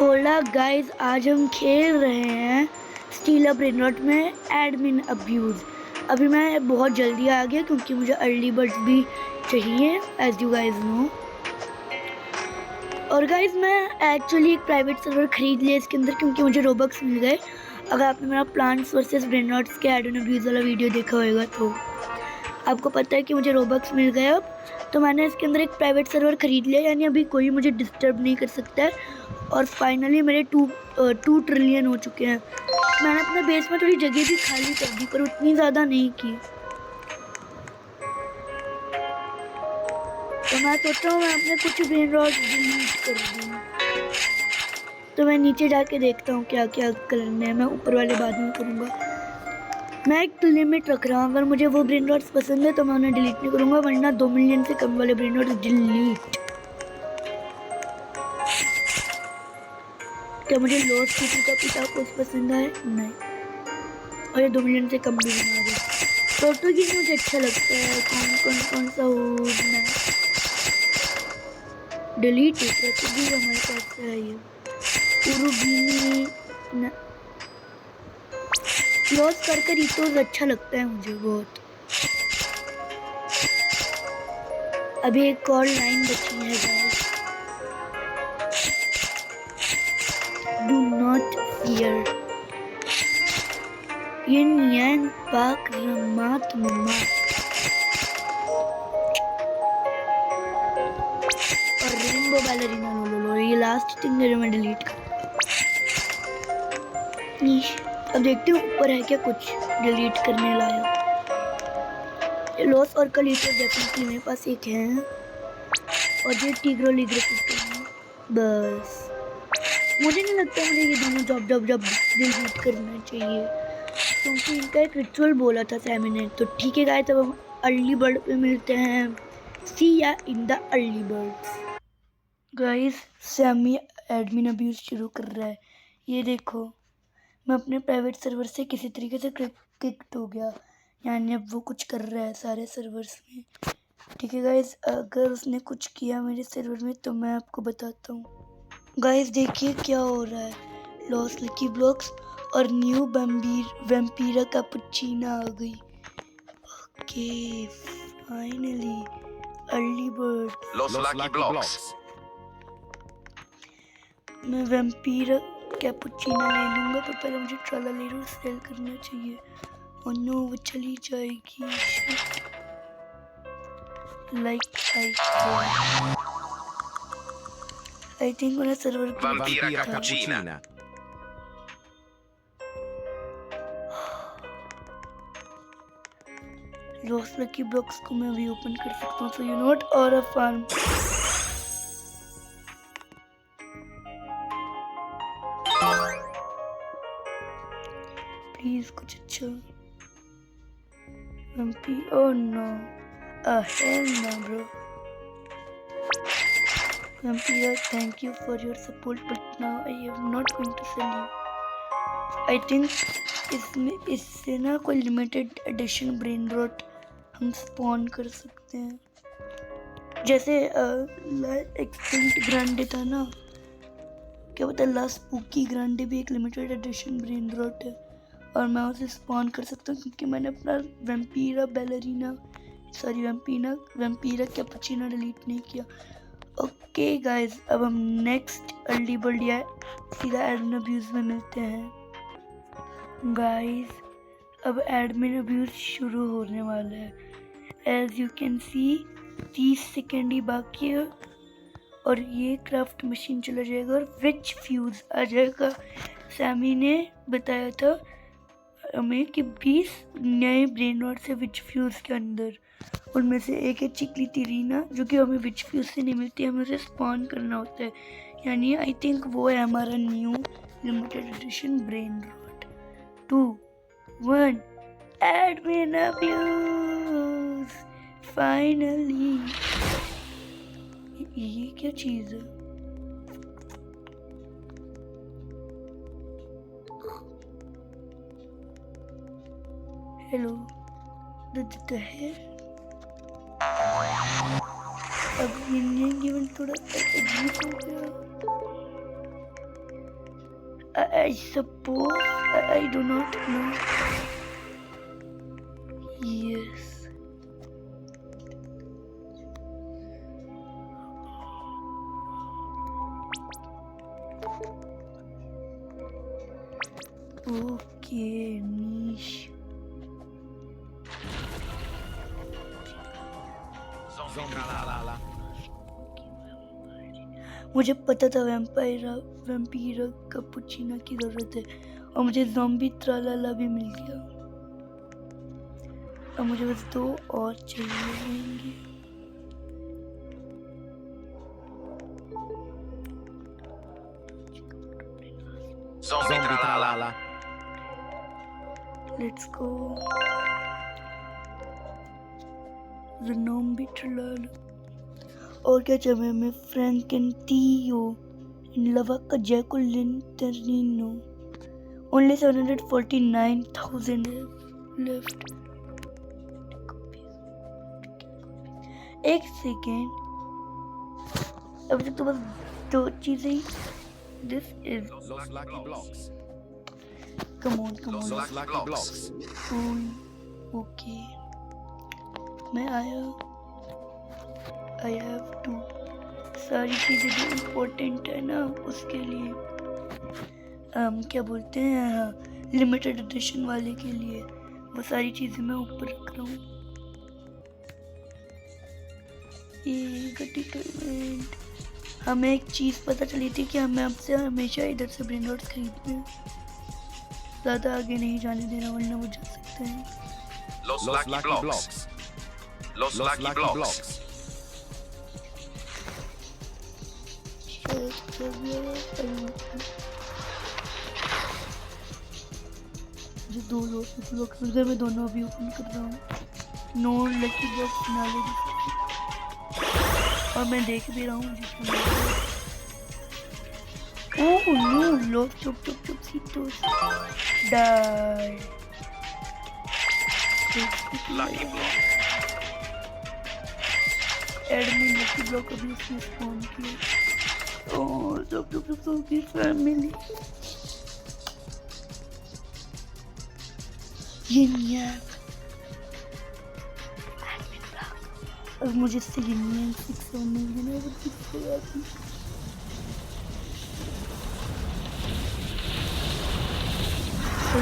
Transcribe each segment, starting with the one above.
होला गाइस, आज हम खेल रहे हैं स्टील ब्रेन रॉट में एडमिन अब्यूज़। अभी मैं बहुत जल्दी आ गया क्योंकि मुझे अर्ली बर्ड्स भी चाहिए एज यू गाइस नो। और गाइस मैं एक्चुअली एक प्राइवेट सर्वर खरीद लिया इसके अंदर क्योंकि मुझे रोबक्स मिल गए। अगर आपने मेरा प्लांट्स वर्सेस ब्रेन रॉट्स के एडमिन अब्यूज़ वाला वीडियो देखा होगा तो आपको पता है कि मुझे रोबक्स मिल गए। अब तो मैंने इसके अंदर एक प्राइवेट सर्वर खरीद लिया, यानी अभी कोई मुझे डिस्टर्ब नहीं कर सकता है। और फाइनली मेरे 2 ट्रिलियन हो चुके हैं। मैंने अपने बेस में थोड़ी जगह भी खाली कर दी पर उतनी ज़्यादा नहीं की। तो मैं सोच रहा हूँ मैं अपने कुछ ब्रेन रॉट डिलीट कर दूँ। तो मैं नीचे जाके देखता हूँ क्या क्या करने हैं। मैं ऊपर वाले बाद में करूँगा। मैं एक लिमिट रख रहा हूँ, अगर मुझे वो ब्रेन रॉट्स पसंद है तो मैं उन्हें डिलीट नहीं करूँगा, वरना 2 मिलियन से कम वाले ब्रेन रॉट्स डिलीट। क्या मुझे लॉस्ट सिटी का पिता कुछ पसंद है? नहीं। और ये 2 मिलियन से कम भी बना दे। प्रोटोगीज मुझे अच्छा लगता है। कौन सा हो मैं डिलीट प्रोटोगीज हमारे पास है। ये उरुगिनी लॉस कर इतोज अच्छा लगता है मुझे बहुत। अभी एक और लाइन बची है guys. Do not fear yin pak ramat mama। और रेनबो बैलरीना लो ये लास्ट थिंग है जो मैं डिलीट कर। अब देखते हैं ऊपर है क्या कुछ डिलीट करने लायक। लॉस और कलीटर डेफिनेटली मेरे पास एक है। और ये टिग्रो लिग्रो सिस्टम बस। मुझे नहीं लगता मुझे ये दोनों जॉब डिलीट करना चाहिए क्योंकि इनका एक रिचुअल बोला था सैमी ने। तो ठीक है गाइस, तब हम अर्ली बर्ड पे मिलते हैं। See ya in the early birds. Guys Sammy admin abuse शुरू कर रहा है। ये देखो मैं अपने प्राइवेट सर्वर से किसी तरीके से किक्ड हो गया, यानी अब वो कुछ कर रहा है सारे सर्वर्स में। ठीक है गाइस, अगर उसने कुछ किया मेरे सर्वर में तो मैं आपको बताता हूँ। गाइस देखिए क्या हो रहा है। लॉस लकी ब्लॉक्स और न्यू वैम्पीरा कैपुचिना आ गई। Okay finally early bird Los Lucky Blocks। मैं वैम्पीरा कैपुचिना ले लूँगा पर पहले मुझे ट्रालालेरो सेल करना चाहिए। और नो वो चली जाएगी लाइक आई थिंक उन्हें server Vampira Cappuccina। Loss lucky blocks को मैं अभी ओपन कर सकता हूँ। सो यू नोट और अ फार्म। प्लीज कुछ अच्छा। Oh no hell no bro. Vampira, thank you for your support, but now I am not going to sell you. I think इससे ना कोई लिमिटेड एडिशन ब्रेन रॉट हम spawn कर सकते हैं। जैसे एक्सटिंक्ट ग्रांडे था ना, क्या पता ला स्पूकी ग्रांडे भी एक लिमिटेड एडिशन ब्रेन रॉट है और मैं उसे स्पॉन कर सकता हूँ क्योंकि मैंने अपना वैम्पीरा कैपुचिना डिलीट नहीं किया। ओके गाइस, अब हम नेक्स्ट अर्ली बर्ड या सीधा एडमिन अब्यूज में मिलते हैं। गाइस अब एडमिन अब्यूज शुरू होने वाला है। As you can see 30 second ही बाकी है और ये क्राफ्ट मशीन चला जाएगा और विच फ्यूज आ जाएगा। सैमी ने बताया था हमें कि 20 नए ब्रेन रॉट्स है विच फ्यूज के अंदर। उनमें से एक है चिकली तिरीना जो कि हमें विच फ्यूज से नहीं मिलती, हमें उसे स्पॉन करना होता है। यानी आई थिंक वो है हमारा new limited edition brain rot. 2 1 admin abuse finally. ये क्या चीज है? Hello the hair। अब ये थोड़ा अजीब हो गया। I suppose I do not know. Yes. Okay, niche. Zombie tralala. मुझे पता था वैम्पीरा कैपुचिनो की जरूरत है और मुझे ज़ॉम्बी ट्रालाला भी मिल गया। अब मुझे बस 2 और चाहिए होंगे। Zombie tralala. Let's go. Zombie tralala और क्या चाहिए हमें? फ्रैंकेंटियो लवाका जैको लिंटरिनो। Only 749,000 left. एक सेकेंड, अभी तक तो बस 2 चीजें। This is Los lucky blocks. Come on Los lucky blocks. Okay मैं आया। आई हैव टू सारी चीज़ें जो इम्पोर्टेंट है ना उसके लिए क्या बोलते हैं लिमिटेड एडिशन वाले के लिए वो सारी चीज़ें मैं ऊपर रख रहा हूँ। ये इवेंट हमें एक चीज़ पता चली थी कि हमें आपसे हमेशा इधर से ब्रेन रॉड्स खरीदने हैं। ज़्यादा आगे नहीं जाने देना वरना वो जा सकते हैं। Los lucky blocks. Los lucky blocks. जो 2 ब्लॉक्स मिल गए मैं दोनों अभी ओपन कर रहा हूँ। नो लकी बॉक्स नॉलेज और मैं देख भी रहा हूँ ओह नो लो चुप चुप चुप सीटोस डाई। Lucky block. Admin lucky block अभी उसने स्पॉन किया। ओह चुप चुप चुप चुप की फैमिली ये अब मुझे इससे यूनियन 6 मिल गया वो 6 हो जाती। तो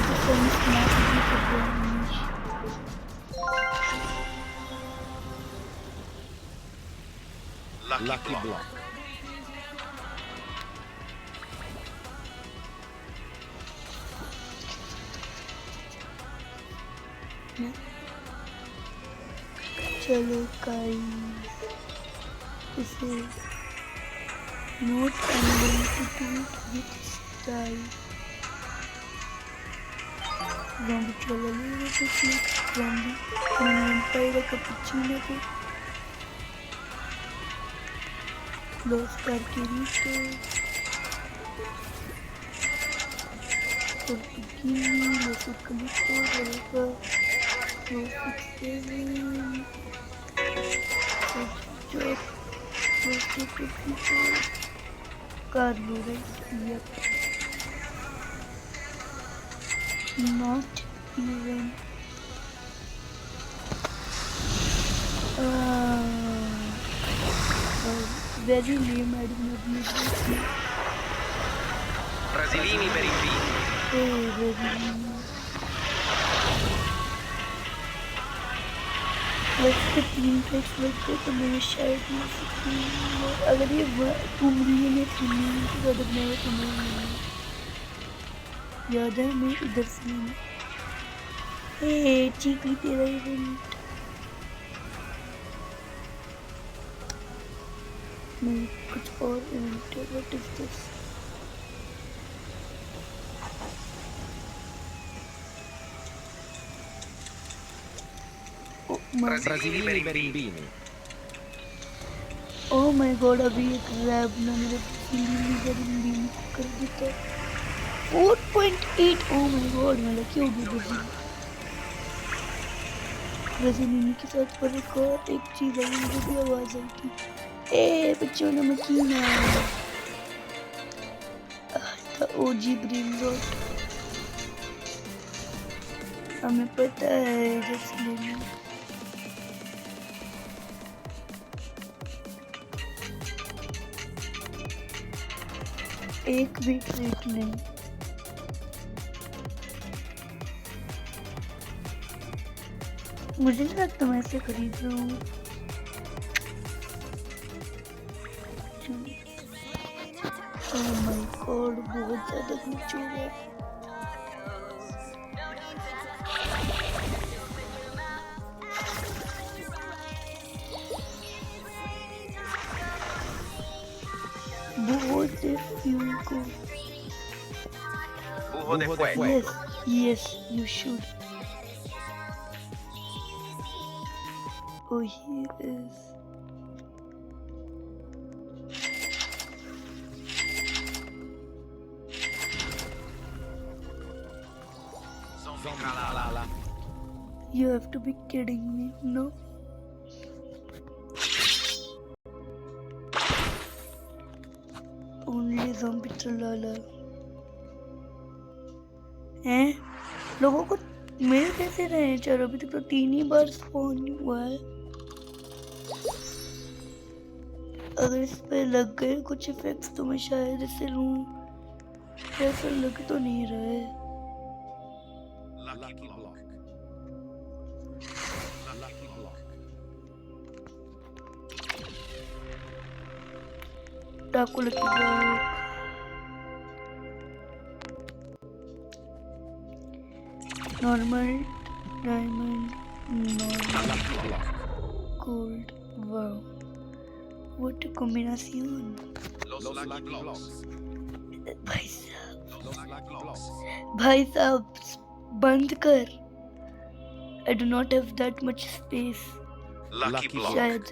Lucky block. चलो गाइस इसे note unlimited with style zombie चला ले तो ज़ॉम्बी वैम्पायर कैपुचिनो को लॉस करके रीचे Portuguini, los eucaliptos, los not even very lame. I did not need Brasilini per il vino. वैसे 3 ट्रैक्स लगते तो मैं शायद मिल सकती हूँ अगर ये 2 मिलियन या 3 मिलियन से ज़्यादा बनाया तो मैं याद है मैं इधर से नहीं चीकली तेरा इवेंट नहीं कुछ और इवेंट है। What is this? Brasilini per il vino. Oh my God अभी एक रैब ने मेरे बिल्ली कर देता 4.8। ओह माय गॉड मैं लकी हो गई ब्राजीलियन के साथ। पर एक और एक चीज़ आई मुझे भी आवाज़ आई थी ए बच्चों ने मकीना ओजी ब्रेन रॉट हमें पता है जस्ट लेना। एक भी ट्रीट नहीं। मुझे नहीं लगता मैं इसे खरीद रहा हूँ। ओह माय गॉड बहुत ज्यादा ग्लिच हो रहा है। बहुत से फ्यूल को। Bujo de fuego. Yes, yes, you should. Oh, here is. Zombie tralala. You have to be kidding me, no? Only zombie tralala. हैं? लोगों को मिल कैसे रहे हैं? चलो अभी तक तो 3 ही बार स्पॉन हुआ है। अगर इस पे लग गए कुछ इफेक्ट्स तो मैं शायद इसे लूं। ऐसा लग तो नहीं रहा है। Lucky block. Lucky block. डाकू lucky block. Normal diamond normal Lucky block. Gold wow what a combination. Los lucky blocks. भाई साहब Los lucky blocks. भाई साहब बंद कर। I do not have that much space Lucky block. शायद।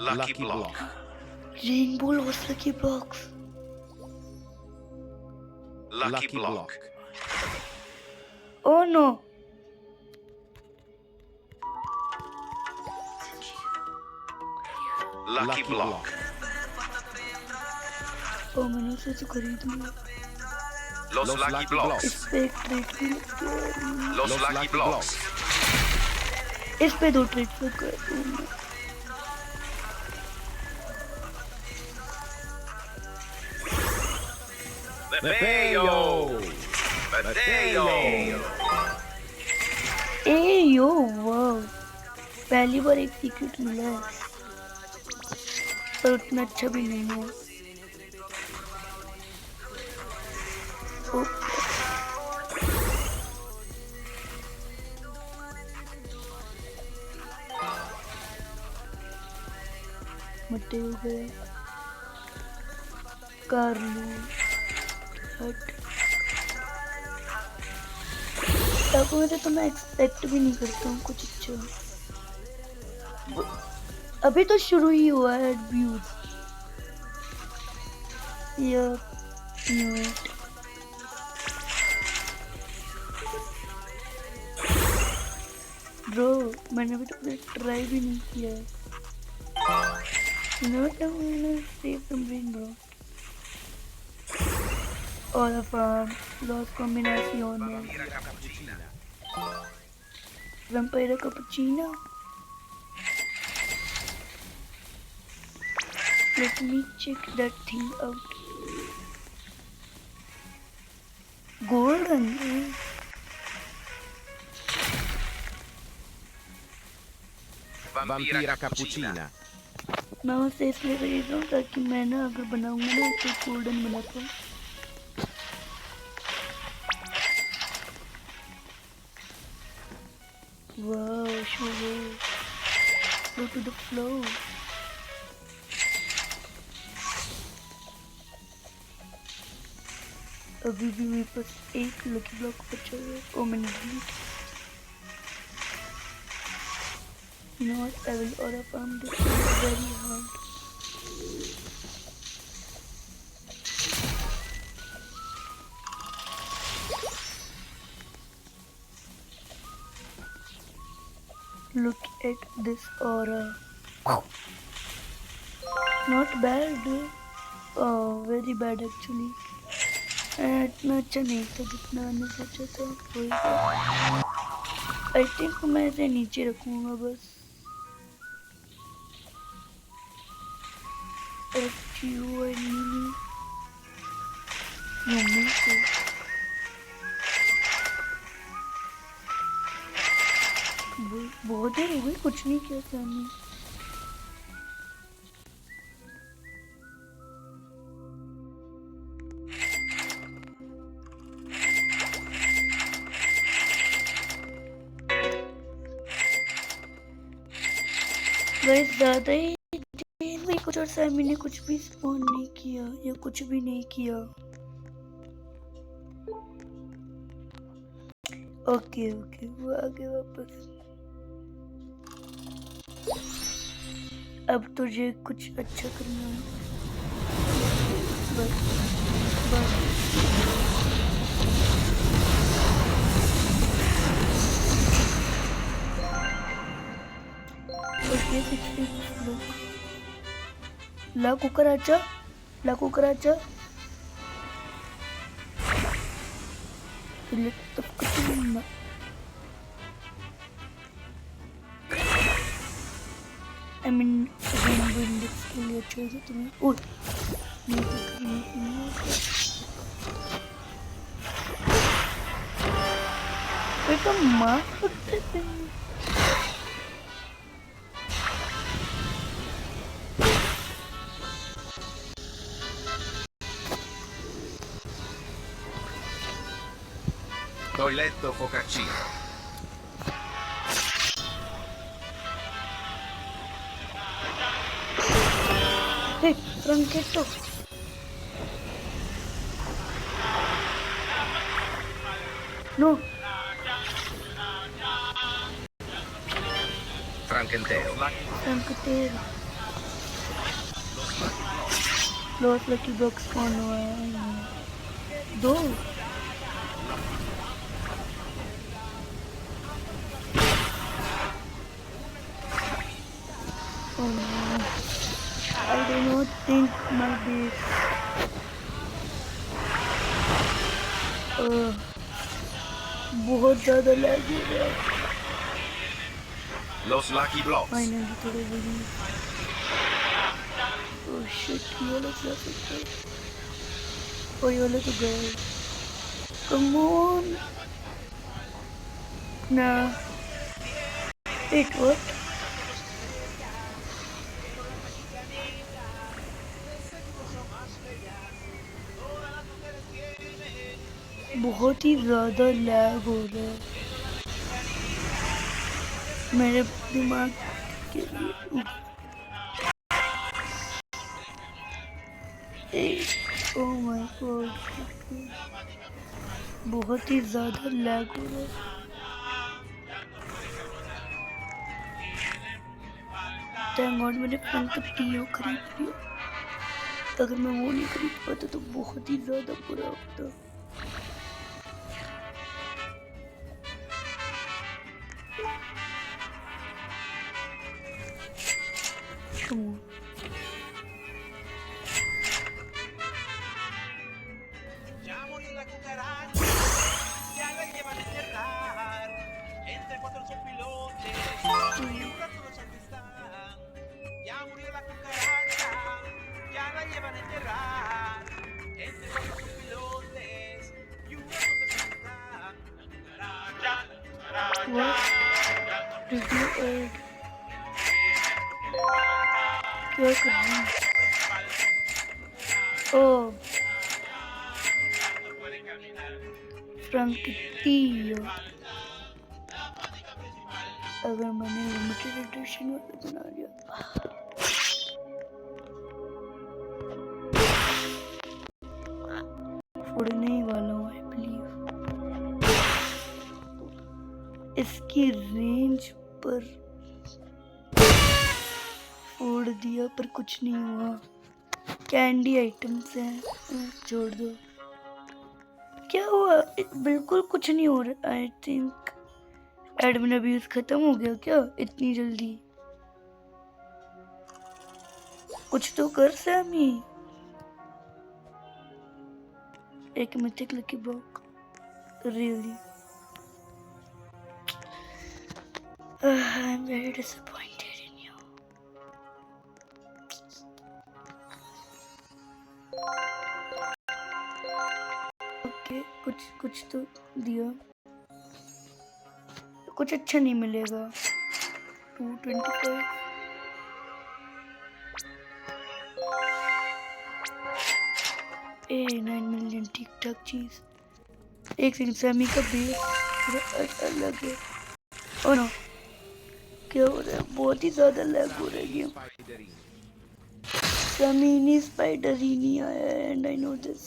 Lucky block. Rainbow loss lucky blocks. Lucky block. Oh no Lucky block. Oh मैंने उसे तो खरीद लिया। Los lucky blocks. इस पे एक ट्रेड भी लग गया। Los lucky blocks. इस पे 2 ट्रेड लग गए। Mateo. Mateo. ए यो वाओ पहली बार एक सीक्रेट मिला है पर उतना अच्छा भी नहीं है। ओ, मटे हो गए कार्लो हट। टाको में से तो मैं एक्सपेक्ट भी नहीं करता हूँ कुछ अच्छा। अभी तो शुरू ही हुआ है व्यूज। ब्रो मैंने अभी तक ट्राई भी नहीं किया है। You know what, I'm gonna save some brain, bro. All of Los Combinaciones. Vampire Cappuccino. Let me check that thing out. Golden. Vampira cappuccina. मैं उसे इसलिए खरीद रहा हूँ ताकि मैं ना अगर बनाऊंगा ना तो गोल्डन बनाता हूँ। Wow sugar go to the flow। अभी भी मेरे पास एक लकी ब्लॉक बचा है। ओ मैंने delete. You know what? I will order from this one very hard. Look at this aura. Not bad. Very bad actually, इतना अच्छा नहीं था जितना मैंने सोचा था। कोई आई थिंक मैं इसे नीचे रखूँगा बस। बहुत देर हो गई कुछ नहीं किया था हमने। गाइस ज़्यादा ही देर में कुछ और सैमी ने कुछ भी स्पॉन नहीं किया या कुछ भी नहीं किया। ओके ओके वो आ गए वापस। अब तुझे कुछ अच्छा करना है बस बस। Okay 60 La Cucaracha I mean rainbow index के लिए अच्छा है तुम्हें। ओह तो मार सकते थे। Toiletto focaccino. Hey, Franchetto. No. Franchetero. Franchetero. Los Lucky Blocks कौन हुआ है? 2 Oh no. I do not think my base. बहुत ज़्यादा लैग हो रहा है। Los Lucky Blocks. फाइनली थोड़े बड़ी। ओह शिट ये वाला क्या सकता है? ओह ये वाला तो गया। कम ऑन ना। Wait what? बहुत ही ज़्यादा लैग हो रहा है मेरे दिमाग के लिए। ओह माय गॉड बहुत ही ज़्यादा लैग हो रहा है। थैंक गॉड मैंने फ्रंट टीओ खरीद लिया। अगर मैं वो नहीं खरीद पाता तो बहुत ही ज़्यादा बुरा होता। क्या कर रही है? ओह फ्रंकियो अगर मैंने लिमिटेड एडिशन वाला बना लिया फोड़ने ही वाला हूँ आई बिलीव। इसकी रेंज पर फोड़ दिया पर कुछ नहीं हुआ। कैंडी आइटम्स हैं जोड़ दो। क्या हुआ? बिल्कुल कुछ नहीं हो रहा। आई थिंक एडमिन अब्यूज खत्म हो गया क्या इतनी जल्दी? कुछ तो कर सैमी। एक mythic lucky block. Really? I'm very disappointed in you. Okay, कुछ तो दिया, कुछ अच्छा नहीं मिलेगा। 225 9 मिलियन ठीक ठाक चीज। एक सेकंड, सैमी का बेस अलग है। ओह नो, क्या हो रहा है? बहुत ही ज्यादा लैग हो रहा है गेम। समीनी स्पाइडरीनी आया है एंड आई नो दिस,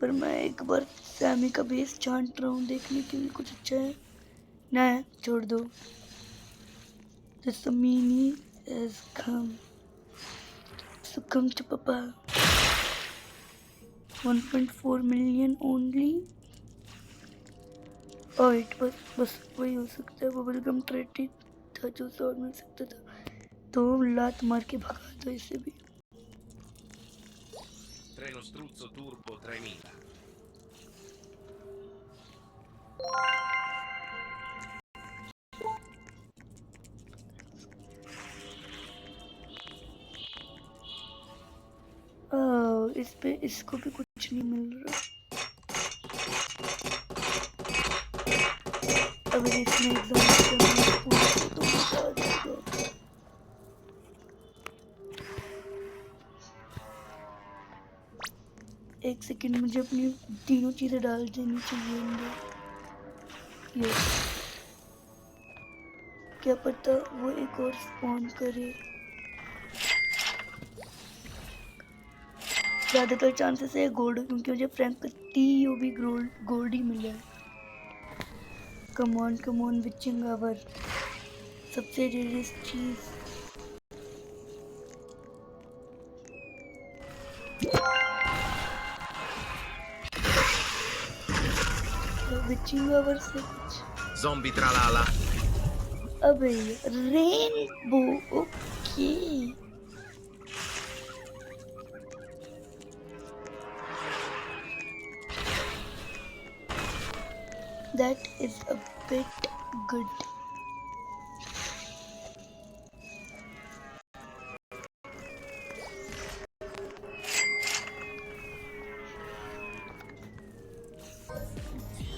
पर मैं एक बार सैमी का बेस छांट रहा हूँ देखने के लिए कुछ अच्छा है ना है। छोड़ दो। The Samini has come. Succumb to Papa. 1.4 million only. Oh, बस वही हो सकता है। बबलगम ट्रेटी था जो और मिल सकता था, तो लात मार के भगा दो इसे भी। Treno struzzo turbo 3000. इस पे इसको भी कुछ नहीं मिल रहा। अगर इसमें एग्जाम तो मजा आ जाएगा। एक सेकंड, मुझे अपनी तीनों चीजें डाल देनी चाहिए अंदर। ये क्या पता वो एक और स्पॉन करे। ज़्यादातर चांसेस है गोल्ड, क्योंकि मुझे फ्रैंक टी भी गोल्ड ही मिला है। कम ऑन विचिंग आवर, सबसे रेयरेस्ट चीज। विचिंग आवर से कुछ Zombie tralala. अबे rainbow. Okay, that is a bit good.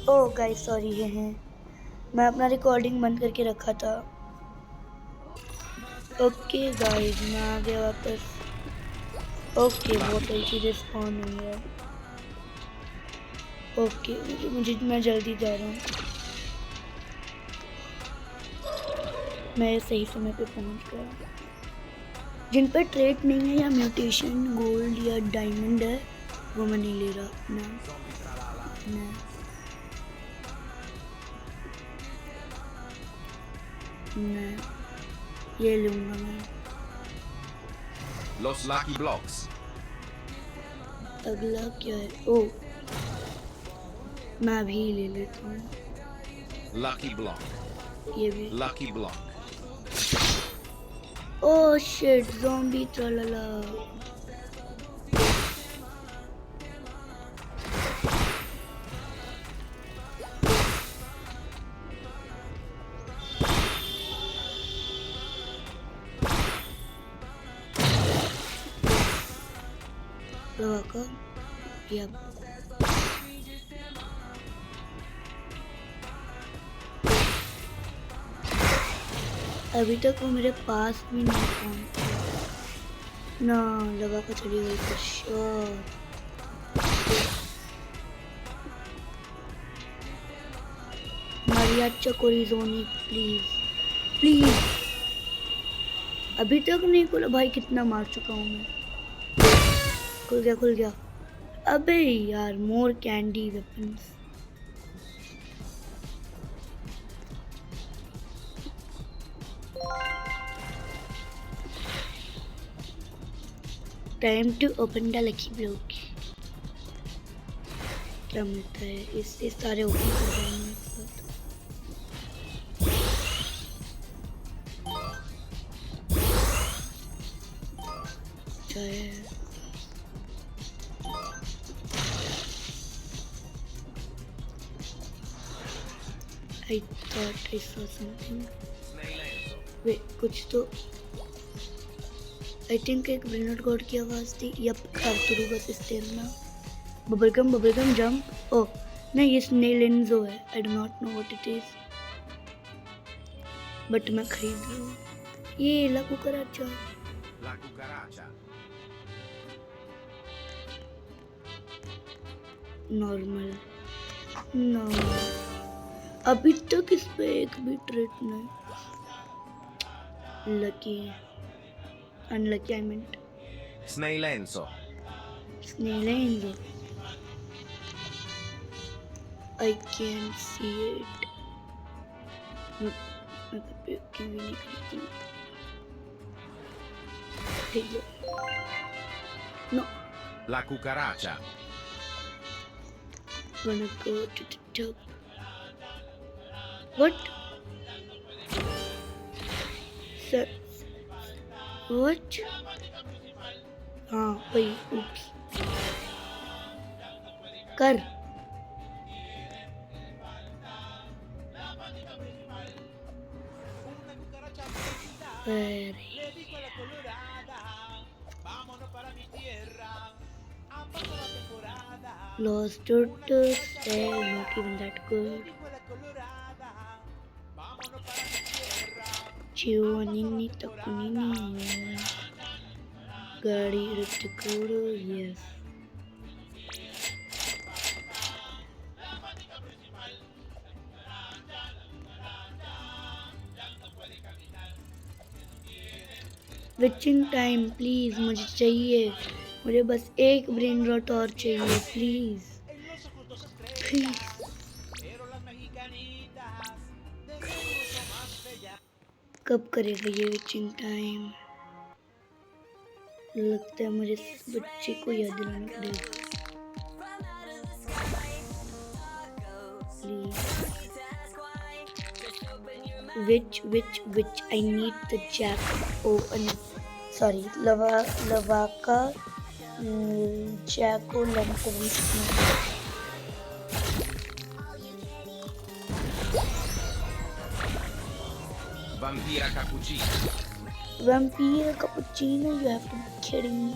Oh guys sorry है, मैं अपना रिकॉर्डिंग बंद करके रखा था। ओके गाइस, मैं आ गया वापस। ओके, बोतल चीज़ें स्पॉन हुई है। ओके, मैं जल्दी जा रहा हूँ। मैं सही समय पे पहुँच गया। जिन पर ट्रेड नहीं है या म्यूटेशन गोल्ड या डायमंड है वो मैं नहीं ले रहा ना। ये लूँगा मैं। Los Lucky Blocks. अगला क्या है? ओ, मैं भी ले लेता हूँ। Lucky Block. ये भी। Lucky Block. Oh shit, zombie tralala. अभी तक वो मेरे पास भी नहीं पहुंचा ना। लगा कर चली गई for sure। मारियाचा कोरिज़ोनी प्लीज। अभी तक नहीं खुला भाई, कितना मार चुका हूँ मैं। खुल गया। अबे यार, more candy weapons. Time to open the lucky block. क्या मिलता है इससे? सारे ओपन कर देंगे एक साथ। I thought I saw something. Snailenzo. Wait, कुछ तो I think एक ब्रेनोट गॉड की आवाज़ थी. यप, आर्तुरू का स्टेमिना. Bubblegum jump. ओह नहीं, ये स्नेलेंजो है. I do not know what it is. But मैं खरीद रहा हूँ. ये La Cucaracha. La cucaracha. Normal. No, अभी तक इस पे एक भी ट्रेट नहीं. Lucky, unlucky, I meant Snailenzo. Snailenzo. I can see it. मैं पे क्यों भी नहीं करती हूँ. ठीक है. No, La cucaracha. gonna go to the top. What? Sir, what? हाँ वही. oops. कर. Very. Lost Turtles, not even that good. Chiwanini Takunini. Gadi Ritukuru, yes. Witching time, please, मुझे चाहिए. मुझे बस एक ब्रेन रॉट और चाहिए, प्लीज प्लीज. कब करेगा ये विचिंग टाइम? लगता है मुझे इस बच्चे को याद दिलाना पड़ेगा. Please. Which I need the jack. Oh, sorry, Lavaka Jacko Lantern. Vampira cappuccino. Vampire cappuccino, you have to be kidding me.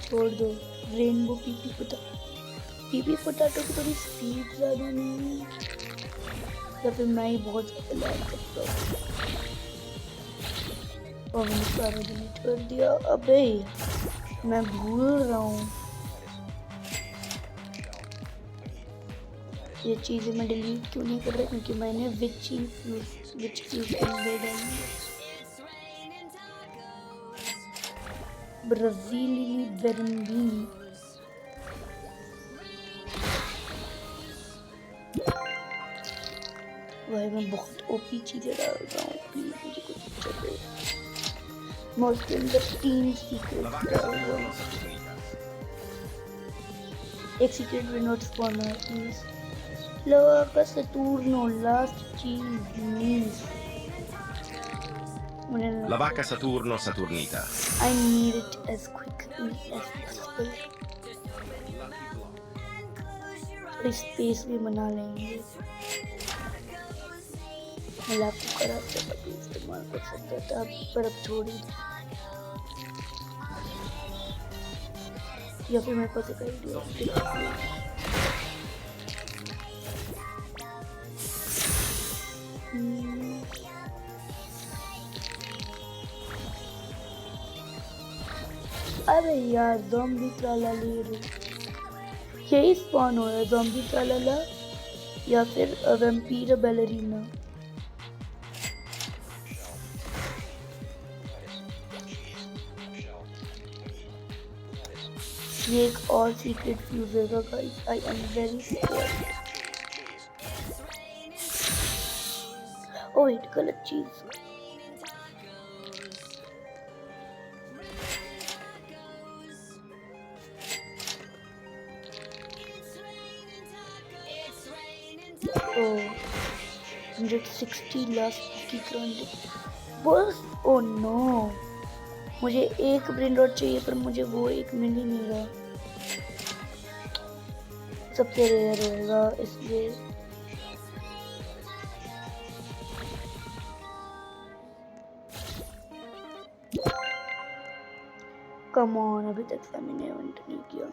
छोड़ दो. रेनबो पीपी पोटैटो की थोड़ी स्पीड ज़्यादा नहीं है, या फिर मैं ही बहुत ज़्यादा लैग करता हूँ. और मैंने सारा डिलीट कर दिया. अबे मैं भूल रहा हूँ ये चीज़ें. मैं डिलीट क्यों नहीं कर रहा? क्योंकि मैंने विच चीज़ दे डाली. ब्राज़ीली बेरंबीनी. भाई मैं बहुत ओपी चीज़ें डाल रहा हूँ. प्लीज़ मुझे कुछ अच्छा दे. मोस्ट इन द 3 सीक्रेट डाल रहा हूँ. एक सीक्रेट भी नोट स्पॉनर प्लीज. लवाका सतुर्नो लास्ट चीज means. La vacca Saturno Saturnita. I need it as quickly as possible. थोड़ी स्पेस भी बना लेंगे. मैं लैपटॉप का रास्ते का भी इस्तेमाल कर सकता था, पर अब छोड़ ही. या फिर मेरे पास एक आइडिया. अरे यार ज़ॉम्बी ट्राला ले रही. यही स्पॉन हो रहा है, ज़ॉम्बी ट्राला या फिर वैम्पीर बैलरीना. ये एक और सीक्रेट फ्यूज होगा guys. I am very scared. Oh wait, गलत चीज. ओह 160 लास्ट की क्रंच बस. ओह नो, मुझे एक ब्रेन रॉट चाहिए पर मुझे वो एक मिल ही नहीं रहा. सबसे रेयर होगा इसलिए कम ऑन, अभी तक मैंने इवेंट नहीं किया।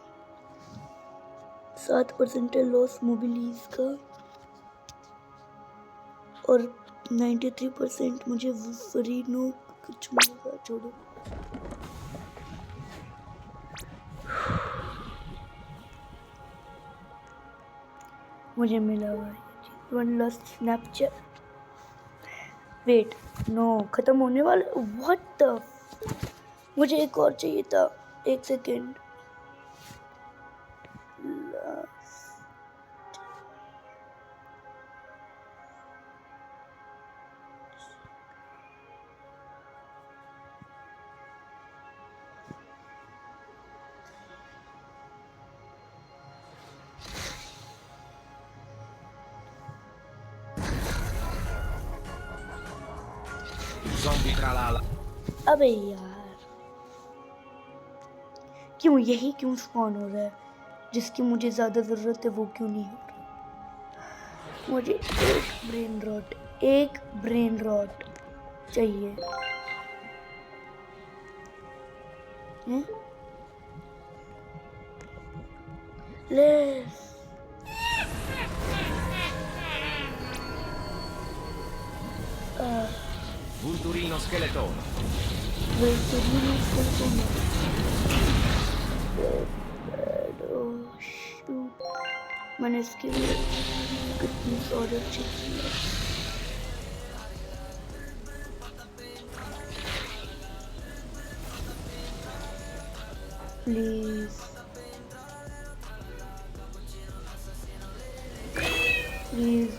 7% है लॉस मोबिलीज का और 93% मुझे वुल्वरीनो कुछ मिलेगा। छोड़ो, मुझे मिला भाई one last Snapchat. Wait, no, खत्म होने वाला। व्हाट द, मुझे एक और चाहिए था। एक सेकेंड। Zombie tra l'ala. अबे यार, क्यों यही क्यों स्पॉन हो रहा है? जिसकी मुझे ज़्यादा ज़रूरत है वो क्यों नहीं हो रहा? मुझे एक ब्रेन रॉट चाहिए। हैं? ले Vulturino scheletone. Vulturino scheletone. Oh shoot, मैंने इसके लिए कितनी ऑर्डर चेक किया। प्लीज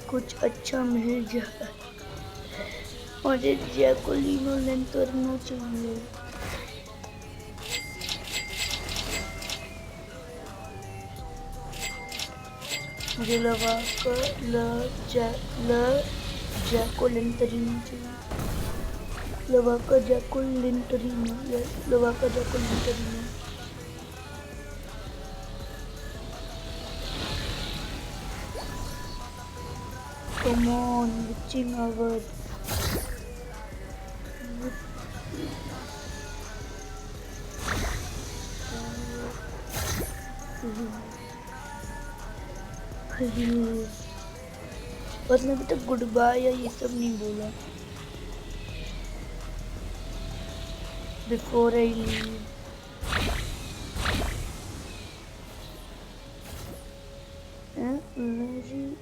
कुछ अच्छा मिल जाए। मुझे जैकोलिनो लेंटोर्नो चाहिए। मुझे जैको लेंटोरिनो चाहिए। लवाका जैको लेंटोरिनो। Come on, witching hour. Please. बस मैं अभी तक गुड बाय या ये सब नहीं बोला। Before I leave. Very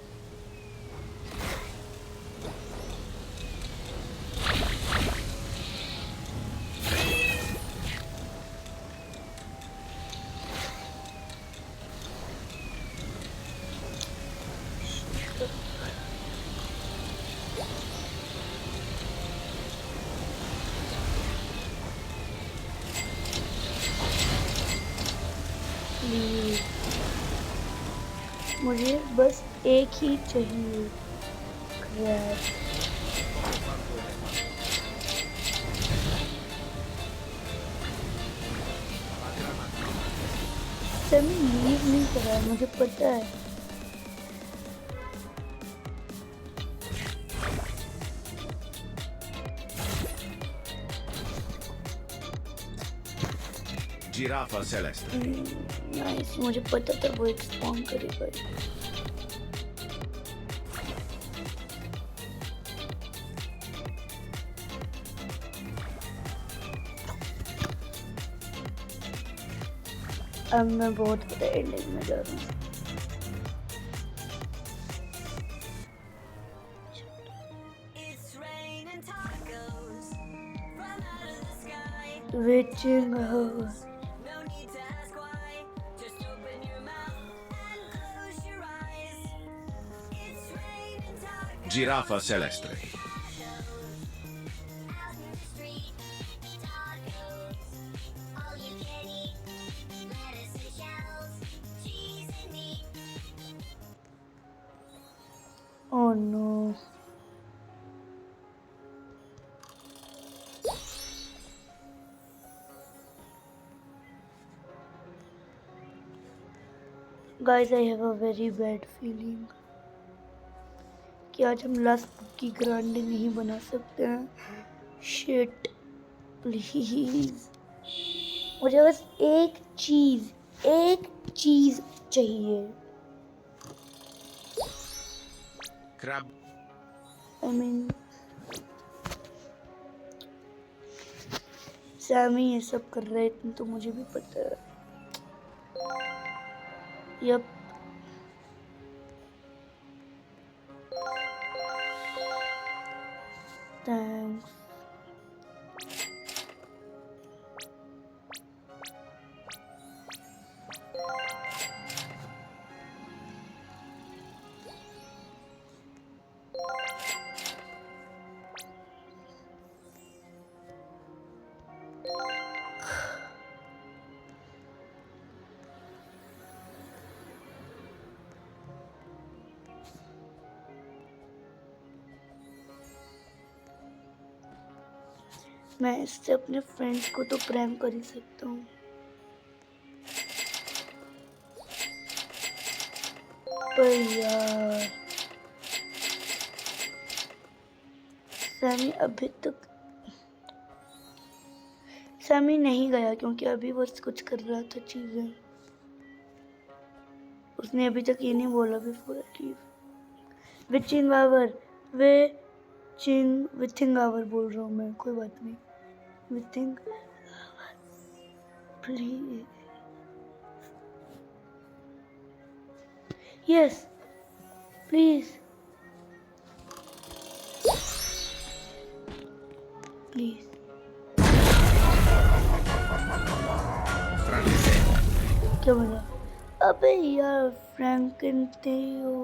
मुझे बस एक ही चाहिए। क्रैप। सर मैं लीव नहीं करा है, मुझे पता है। Giraffa celeste. नाइस, मुझे पता था वो एक स्पॉन करेगा। अब मैं बहुत बड़ा एंडिंग में जा रहा हूँ। Witching hour. Giraffa celeste. Oh no. Guys, I have a very bad feeling कि आज हम लास्ट बुक की ग्रांड नहीं बना सकते हैं। शिट, प्लीज मुझे बस एक चीज चाहिए। Crab. आई मीन सैमी ये सब कर रहा है, इतना तो मुझे भी पता है। Yup, thanks. मैं इससे अपने फ्रेंड्स को तो प्रैंक कर ही सकता हूँ। पर यार सैमी नहीं गया क्योंकि अभी वो कुछ कर रहा था चीजें। उसने अभी तक ये नहीं बोला बिफोर लीव। विचिंग आवर बोल रहा हूँ मैं, कोई बात नहीं। Witching please, yes please please. Francesco. क्या बोला? अबे यार फ्रैंकन थियो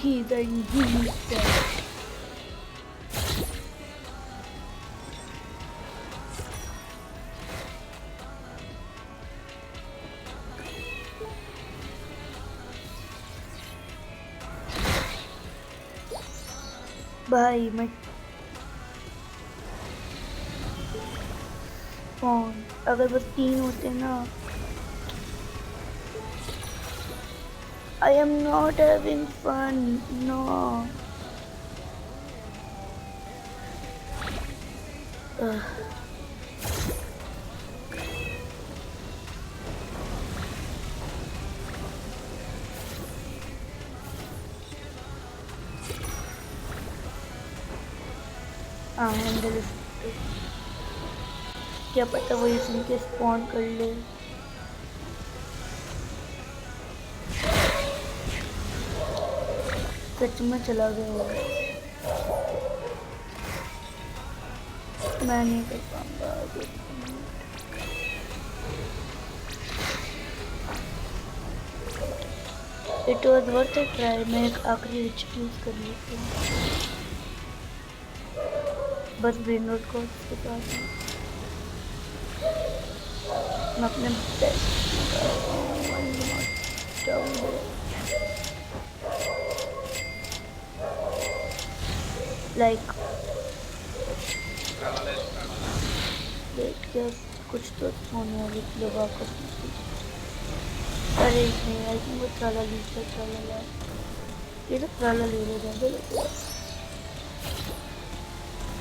He's a genius. भाई मैं कौन, अगर बस 3 होते ना। I am not having fun, no. Handle क्या पता वो इसी के स्पॉन कर ले। सच में चला गया होगा, मैं नहीं कर पाऊंगा आगे। It was worth A try. मैं एक आखिरी रिच यूज कर लेती हूँ, बस ब्रेन रोड को उसके पास मैं अपने लाइक क्या कुछ तो होने वाली लगा कर। अरे नहीं, आई थिंक वो ट्राला लीजिए, ट्राला ये तो ट्राला ले रहे ज़्यादा लग रहा है।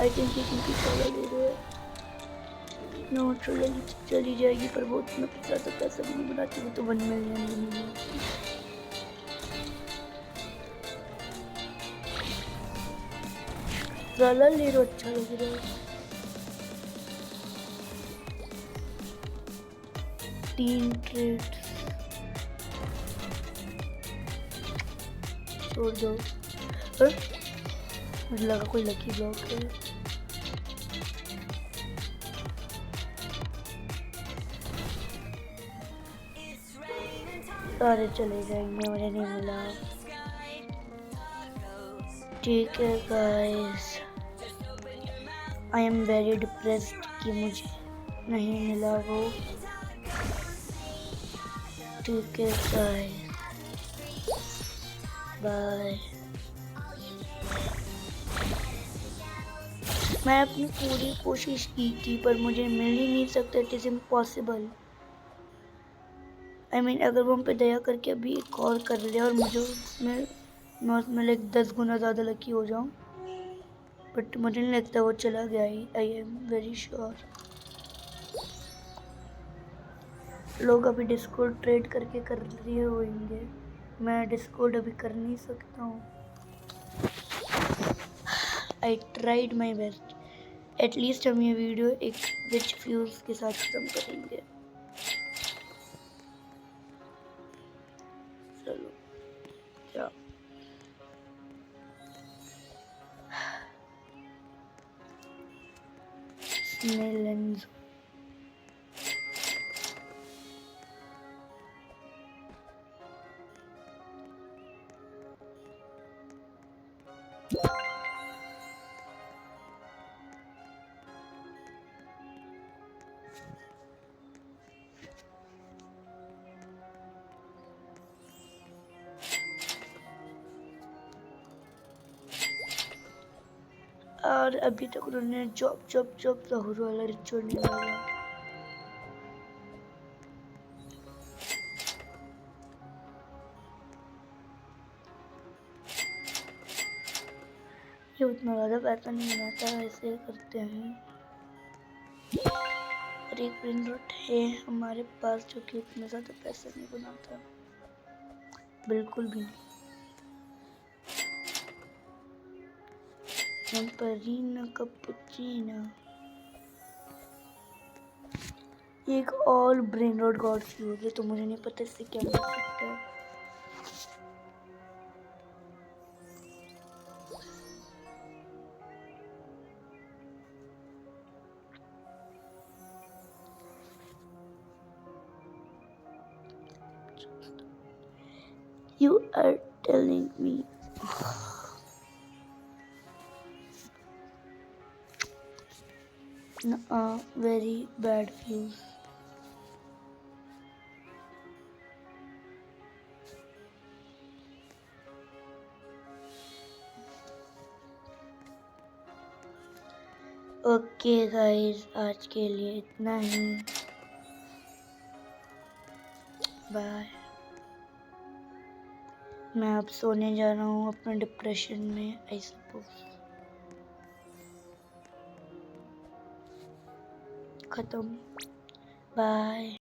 आई थिंक ये क्योंकि ट्राला ले रहे हैं। नो ट्राला चली जाएगी, पर वो उतना पैसा भी नहीं बनाती, वो तो 1 मिलियन बनेगी। ट्राला ले रहे अच्छा लग रहा है। 3 ट्रेड्स छोड़ दो। मुझे लगा कोई लकी ब्लॉक है। सारे चले जाएंगे, मुझे नहीं मिला। ठीक है guys, I am very depressed कि मुझे नहीं मिला वो। ठीक है गाइस, बाय। मैं अपनी पूरी कोशिश की थी पर मुझे मिल ही नहीं सकता। It is impossible. I mean अगर वो हम पे दया करके अभी एक और कर ले और मुझे मैं लाइक 10 गुना ज़्यादा लकी हो जाऊँ, बट मुझे नहीं लगता वो चला गया ही। I am very sure. लोग अभी डिस्कॉर्ड ट्रेड करके कर लिए होंगे, मैं डिस्कॉर्ड अभी कर नहीं सकता हूँ। I tried my best. At least हम ये वीडियो एक रिच फ्यूज के साथ खत्म करेंगे। चलो क्या स्नेलन्स और अभी तक उन्होंने जॉब जहूर वाला रिचुअल नहीं लगाया। ये उतना ज़्यादा पैसा नहीं बनाता, ऐसे करते हैं। और एक ब्रेन रॉट है हमारे पास जो कि उतना ज़्यादा पैसा नहीं बनाता, बिल्कुल भी नहीं। Lamparina cappuccina। एक और ब्रेन रॉट गॉड फ्यूज है तो मुझे नहीं पता इससे क्या मिल सकता है। You are telling me very bad fuse। Okay guys, आज के लिए इतना ही। बाय। मैं अब सोने जा रहा हूँ अपने डिप्रेशन में, आई सपोज। खत्म। बाय।